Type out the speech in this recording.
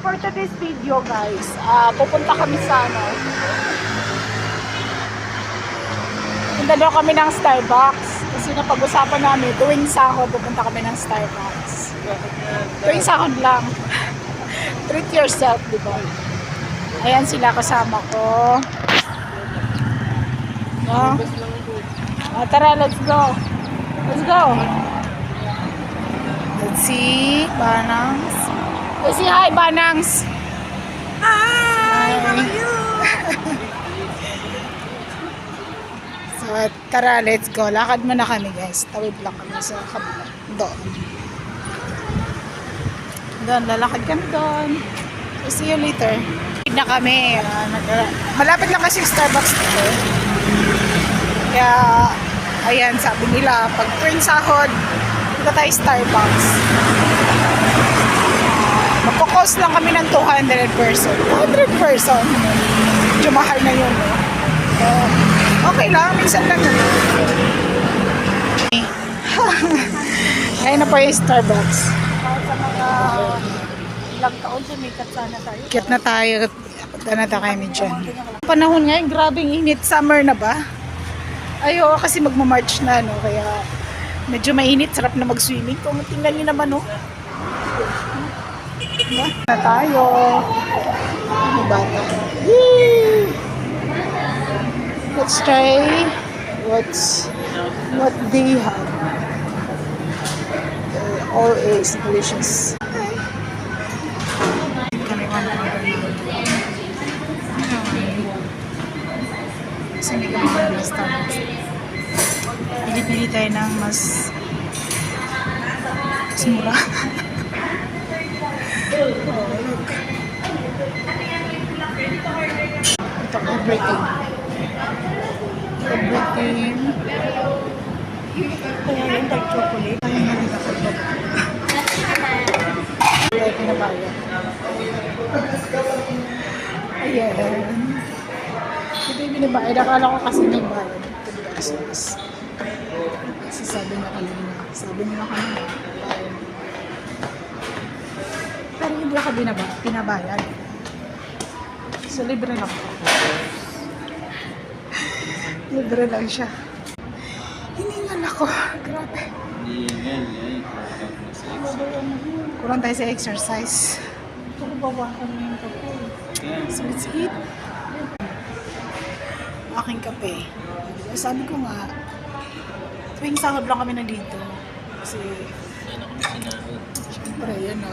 for today's video guys, pupunta kami sa punta daw kami ng Starbucks. Kasi napag-usapan namin, tuwing sahod, pupunta kami ng Starbucks. Tuwing sahod lang. Treat yourself, di ba? Ayan sila kasama ko. No? Tara, let's go. Let's go. Let's see, Banangs. Let's see, hi, Banangs. Hi, how are you? So, tara, let's go. Lakad muna kami, guys. Tawid lang kami sa kabila. Doon, lalakad kami doon. We'll see you later. Na kami. Malapit lang kasi yung Starbucks dito. Kaya, ayan, sabi nila, pag tuwing sahod, punta tayo Starbucks. Magkakos lang kami ng 200 person. 200 person. Medyo mahal na yun. Okay lang, minsan lang yun. Ayun na po yung Starbucks. Sa mga ilang taon, sumikat sana tayo. Kit na tayo. Punta na tayo kami dyan. Panahon ngayon, grabing init. Summer na ba? Ayo, kasi magmamarch na, no? Kaya medyo mainit. Sarap na mag-swimming. Kung tingnan nyo naman, no? Na tayo. Ano ba ito? Let's try what they have. All is delicious. Kasi hindi kami ng Starbucks. Pili-pili tayo ng mas mura. Oh, look. Ito, everything. Everything. Kaya yung dark chocolate. Kaya nga nila kagbaba. Kaya pinabayan. Ayan. Ito yung binibayad. Akala ko kasi nagbayad. Kasi sabi niya kanina. Sabi niya kanina. Pero hindi ako pinabayad. So, libre lang po. Libre lang siya. Hiningan ako. Grabe. Kurang tayo sa exercise. Ito ko bawa ko na yung kape. So, let's eat. Aking kape. Sabi ko nga, tuwing sahod lang kami nandito. Kasi, syempre, yun o.